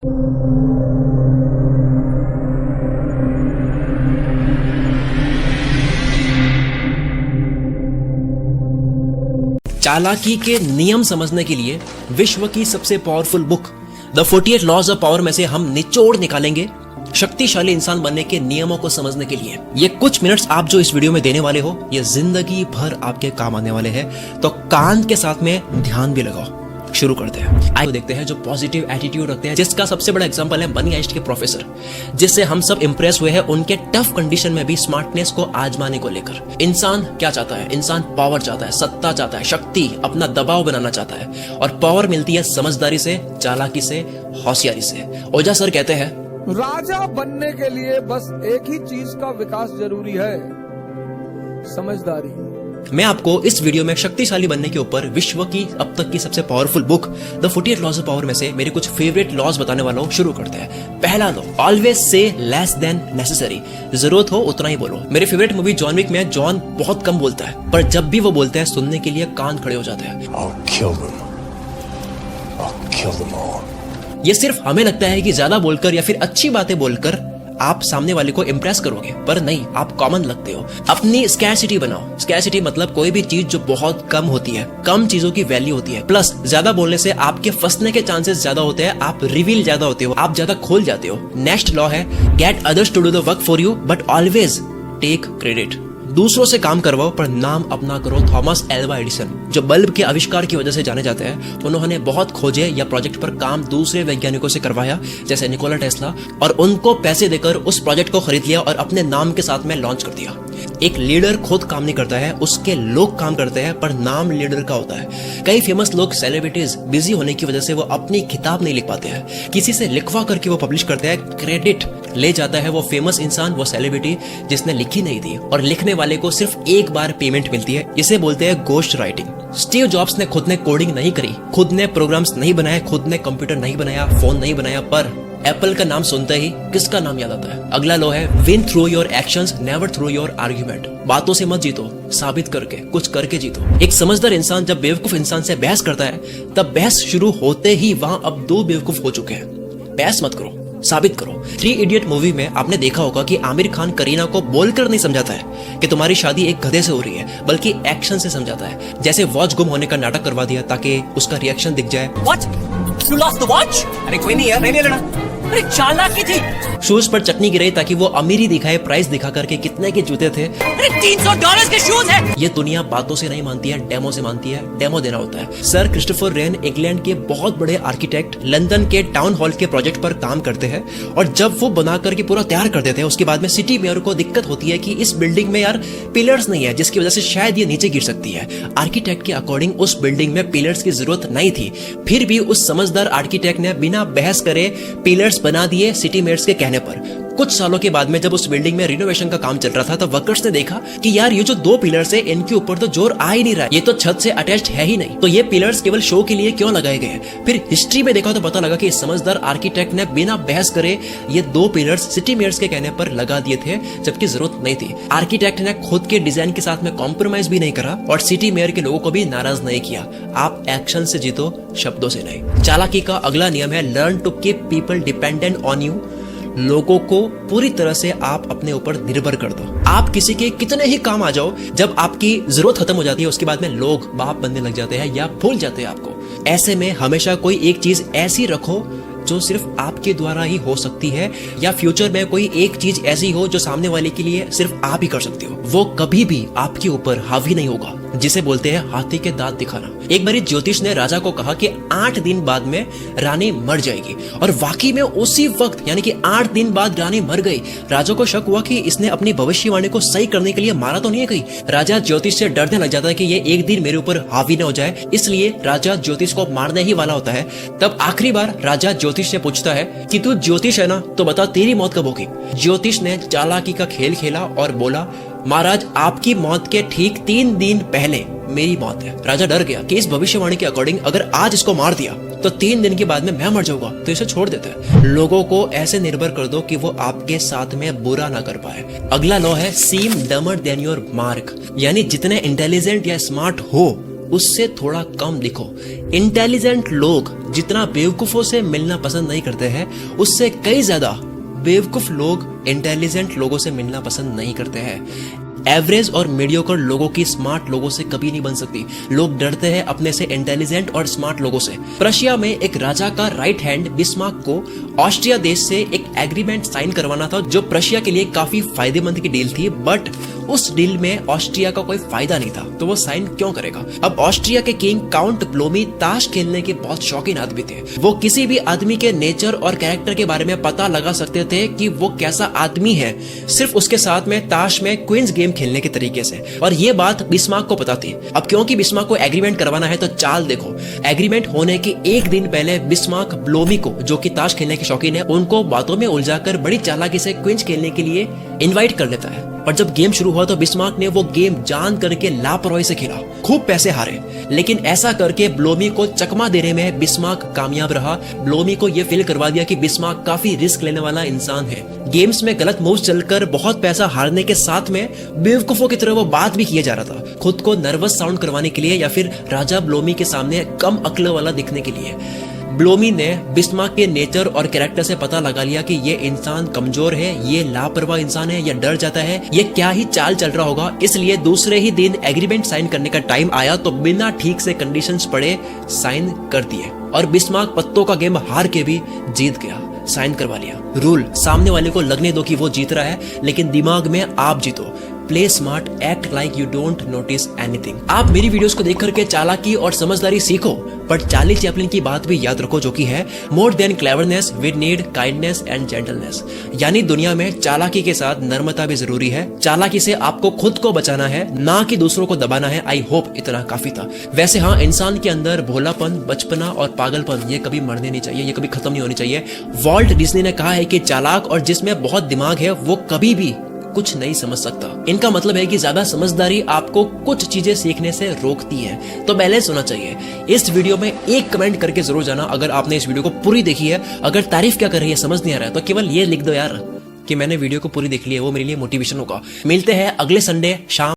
चालाकी के नियम समझने के लिए विश्व की सबसे powerful book the 48 laws of power में से हम निचोड़ निकालेंगे शक्तिशाली इंसान बनने के नियमों को समझने के लिए। ये कुछ मिनट्स आप जो इस वीडियो में देने वाले हो ये जिंदगी भर आपके काम आने वाले हैं, तो कान के साथ में ध्यान भी लगाओ। शुरू करते हैं। आइए देखते हैं जो पॉजिटिव एटीट्यूड रखते हैं, जिसका सबसे बड़ा एग्जांपल है मनी हाइस्ट के प्रोफेसर, जिससे हम सब इंप्रेस हुए हैं उनके टफ कंडीशन में भी स्मार्टनेस को आजमाने को लेकर। इंसान क्या चाहता है? इंसान पावर चाहता है, सत्ता चाहता है, शक्ति, अपना दबाव बनाना चाहता है, और पावर मिलती है समझदारी से, चालाकी से, होशियारी से। ओझा सर कहते हैं, राजा बनने के लिए बस एक ही चीज का विकास जरूरी है, समझदारी। मैं आपको इस वीडियो में शक्तिशाली बनने के ऊपर विश्व की अब तक की सबसे powerful book the 48 laws of power में से मेरे कुछ फेवरेट लॉज बताने वाला हूँ। शुरू करते हैं। पहला law, always say less than necessary. जरूरत हो उतना ही बोलो। मेरे फेवरेट मूवी जॉन विक में जॉन बहुत कम बोलता है, पर जब भी वो बोलता है सुनने के लिए कान खड़े हो जाते हैं। ये सिर्फ हमें लगता है कि ज्यादा बोलकर या फिर अच्छी बातें बोलकर आप सामने वाले को इंप्रेस करोगे, पर नहीं, आप कॉमन लगते हो। अपनी स्कैरसिटी बनाओ। स्कैरसिटी मतलब कोई भी चीज जो बहुत कम होती है, कम चीजों की वैल्यू होती है। प्लस ज्यादा बोलने से आपके फंसने के चांसेस ज्यादा होते हैं, आप रिवील ज्यादा होते हो, आप ज्यादा खोल जाते हो। नेक्स्ट लॉ है, get others to do the work for you but always take credit. दूसरों से काम करवाओ पर नाम अपना करो। थॉमस एल्वा एडिसन, जो बल्ब के आविष्कार की वजह से जाने जाते हैं, उन्होंने बहुत खोजे या प्रोजेक्ट पर काम दूसरे वैज्ञानिकों से करवाया, जैसे निकोला टेस्ला, और उनको पैसे देकर उस प्रोजेक्ट को खरीद लिया और अपने नाम के साथ में लॉन्च कर दिया। एक लीडर खुद काम नहीं करता है, उसके लोग काम करते हैं, पर नाम लीडर का होता है। कई फेमस लोग, सेलिब्रिटीज, बिजी होने की वजह से वो अपनी किताब नहीं लिख पाते हैं, किसी से लिखवा करके वो पब्लिश करते हैं। क्रेडिट ले जाता है वो फेमस इंसान, वो सेलिब्रिटी जिसने लिखी नहीं थी, और लिखने वाले को सिर्फ एक बार पेमेंट मिलती है। इसे बोलते हैं गोस्ट राइटिंग। स्टीव जॉब्स ने खुद ने कोडिंग नहीं करी, खुद ने प्रोग्राम्स नहीं बनाए, खुद ने कंप्यूटर नहीं बनाया, फोन नहीं बनाया, पर एप्पल का नाम सुनते ही किसका नाम याद आता है? अगला लो है, win through your actions never through your argument. बातों से मत जीतो, साबित करके, कुछ करके जीतो। एक समझदार इंसान जब बेवकूफ इंसान से बहस करता है, तब बहस शुरू होते ही वहां अब दो बेवकूफ हो चुके हैं। बहस मत करो, साबित करो। 3 इडियट मूवी में आपने देखा होगा कि आमिर खान करीना को बोलकर नहीं समझाता है कि तुम्हारी शादी एक गधे से हो रही है, बल्कि एक्शन से समझाता है। जैसे वॉच गुम होने का नाटक करवा दिया ताकि उसका रिएक्शन दिख जाए। What? You lost the watch? अरे कोई नहीं यार, नहीं ले लेना। अरे चालाकी थी। शूज पर चटनी गिराई ताकि वो अमीरी दिखाए, प्राइस दिखा करके कितने के जूते थे। अरे $300 के शूज है। ये दुनिया बातों से नहीं मानती है, डेमो से मानती है। डेमो देना होता है। सर क्रिस्टोफर रेन इंग्लैंड के बहुत बड़े आर्किटेक्ट लंदन के टाउन हॉल के प्रोजेक्ट पर काम करते हैं, और जब वो बना करके पूरा तैयार कर देते हैं, उसके बाद में सिटी मेयर को दिक्कत होती है कि इस बिल्डिंग में यार पिलर्स नहीं है, जिसकी वजह से शायद ये नीचे गिर सकती है। आर्किटेक्ट के अकॉर्डिंग उस बिल्डिंग में पिलर्स की जरूरत नहीं थी, फिर भी उस समझदार आर्किटेक्ट ने बिना बहस करे पिलर्स बना दिए सिटी मेयर्स के कहने पर। कुछ सालों के बाद में जब उस बिल्डिंग में रिनोवेशन का काम चल रहा था, तो वर्कर्स ने देखा कि यार ये जो 2 पिलर्स है, इनके ऊपर तो जोर आ ही नहीं रहा है, ये तो छत से अटैच्ड है ही नहीं, तो ये पिलर्स केवल शो के लिए क्यों लगाए गए? फिर हिस्ट्री में देखा तो पता लगा कि इस समझदार आर्किटेक्ट ने बिना बहस करे ये 2 पिलर्स सिटी मेयर्स के कहने पर लगा दिए थे, जबकि जरूरत नहीं थी। आर्किटेक्ट ने खुद के डिजाइन के साथ में कॉम्प्रोमाइज भी नहीं करा और सिटी मेयर के लोगों को भी नाराज नहीं किया। आप एक्शन से जीतो, शब्दों से नहीं। चालाकी का अगला नियम है, learn to keep people dependent on you. लोगों को पूरी तरह से आप अपने ऊपर निर्भर कर दो। आप किसी के कितने ही काम आ जाओ, जब आपकी जरूरत खत्म हो जाती है, उसके बाद में लोग बाप बनने लग जाते हैं या भूल जाते हैं आपको। ऐसे में हमेशा कोई एक चीज ऐसी रखो जो सिर्फ आपके द्वारा ही हो सकती है, या फ्यूचर में कोई एक चीज ऐसी हो जो सामने वाले के लिए सिर्फ आप ही कर सकते हो। वो कभी भी आपके ऊपर हावी नहीं होगा, जिसे बोलते हैं हाथी के दांत दिखाना। एक बारी ज्योतिष ने राजा को कहा कि 8 दिन बाद में रानी मर जाएगी, और वाकई में उसी वक्त यानी कि 8 दिन बाद रानी मर गई। राजा को शक हुआ कि इसने अपनी भविष्यवाणी को सही करने के लिए मारा तो नहीं है कहीं। राजा ज्योतिष से डरने लग जाता है कि ये एक दिन मेरे ऊपर हावी न हो जाए, इसलिए राजा ज्योतिष को मारने ही वाला होता है। तब आखिरी बार राजा ज्योतिष से पूछता है कि तू ज्योतिष है ना, तो बता तेरी मौत कब होगी? ज्योतिष ने चालाकी का खेल खेला और बोला, महाराज आपकी मौत के ठीक 3 दिन पहले मेरी मौत है। राजा डर गया कि इस भविष्यवाणी के अकॉर्डिंग अगर आज इसको मार दिया तो 3 दिन के बाद में मैं मर जाऊंगा, तो इसे छोड़ देता है। लोगों को ऐसे निर्भर कर दो कि वो आपके साथ में बुरा ना कर पाए। अगला लॉ है, सीम डमर देन योर मार्क, यानी जितने इंटेलिजेंट या स्मार्ट हो उससे थोड़ा कम दिखो। इंटेलिजेंट लोग जितना बेवकूफों से मिलना पसंद नहीं करते हैं, उससे कई ज्यादा बेवकूफ लोग इंटेलिजेंट लोगों से मिलना पसंद नहीं करते हैं। एवरेज और मीडियोकर लोगों की स्मार्ट लोगों से कभी नहीं बन सकती। लोग डरते हैं अपने से इंटेलिजेंट और स्मार्ट लोगों से। प्रशिया में एक राजा का राइट हैंड बिस्मार्क को ऑस्ट्रिया देश से एक एग्रीमेंट साइन करवाना था, जो प्रशिया के लिए काफी फायदेमंद की डील थी, बट उस डील में ऑस्ट्रिया का कोई फायदा नहीं था, तो वो साइन क्यों करेगा। अब ऑस्ट्रिया के किंग काउंट ब्लोमी ताश खेलने के बहुत शौकीन आदमी थे। वो किसी भी आदमी के नेचर और कैरेक्टर के बारे में पता लगा सकते थे कि वो कैसा आदमी है, सिर्फ उसके साथ में ताश में क्वींस गेम खेलने के तरीके से। और ये बात बिस्मार्क को पता थी। अब क्योंकि बिस्मार्क को एग्रीमेंट करवाना है, तो चाल देखो। एग्रीमेंट होने के एक दिन पहले बिस्मार्क ब्लोमी को, जो कि ताश खेलने के शौकीन है, उनको बातों में उलझाकर बड़ी चालाकी से क्वींस खेलने के लिए इनवाइट कर लेता है। और जब गेम शुरू हुआ तो बिस्मार्क ने वो गेम जान करके लापरवाही से खेला, खूब पैसे हारे, लेकिन ऐसा करके ब्लोमी को चकमा देने में बिस्मार्क कामयाब रहा। ब्लोमी को ये फील करवा दिया कि बिस्मार्क काफी रिस्क लेने वाला इंसान है। गेम्स में गलत मूव्स चलकर बहुत पैसा हारने के साथ में बेवकूफों की तरह वो बात भी किया जा रहा था, खुद को नर्वस साउंड करवाने के लिए या फिर राजा ब्लोमी के सामने कम अक्ल वाला दिखने के लिए। ब्लोमी ने बिस्मार्क के नेचर और कैरेक्टर से पता लगा लिया कि ये इंसान कमजोर है, ये लापरवाह इंसान है, ये डर जाता है, ये क्या ही चाल चल रहा होगा। इसलिए दूसरे ही दिन एग्रीमेंट साइन करने का टाइम आया तो बिना ठीक से कंडीशंस पढ़े साइन कर दिए। और बिस्मार्क पत्तों का गेम हार के भी जीत गया, साइन करवा लिया। रूल, सामने वाले को लगने दो कि वो जीत रहा है, लेकिन दिमाग में आप जीतो। Play smart, act like you don't notice anything. आप मेरी वीडियोस को देख करके चालाकी और समझदारी सीखो, पर चार्ली चैपलिन की बात भी याद रखो, जो कि है more than cleverness we need kindness and gentleness. यानी दुनिया में चालाकी के साथ नम्रता भी जरूरी है। चालाकी से आपको खुद को बचाना है, ना कि दूसरों को दबाना है। आई होप इतना काफी था। वैसे हाँ, इंसान के अंदर भोलापन, बचपना और पागलपन ये कभी मरने नहीं चाहिए, ये कभी खत्म नहीं होनी चाहिए। वॉल्ट डिज्नी ने कहा है कि चालाक और जिसमें बहुत दिमाग है वो कभी भी कुछ नहीं समझ सकता। इनका मतलब है कि ज्यादा समझदारी आपको कुछ चीजें सीखने से रोकती है, तो बैलेंस होना चाहिए। इस वीडियो में एक कमेंट करके जरूर जाना अगर आपने इस वीडियो को पूरी देखी है। अगर तारीफ क्या कर रही है समझ नहीं आ रहा है, तो केवल ये लिख दो यार कि मैंने वीडियो को पूरी देख ली है, वो मेरे लिए मोटिवेशन होगा। मिलते हैं अगले संडे शाम।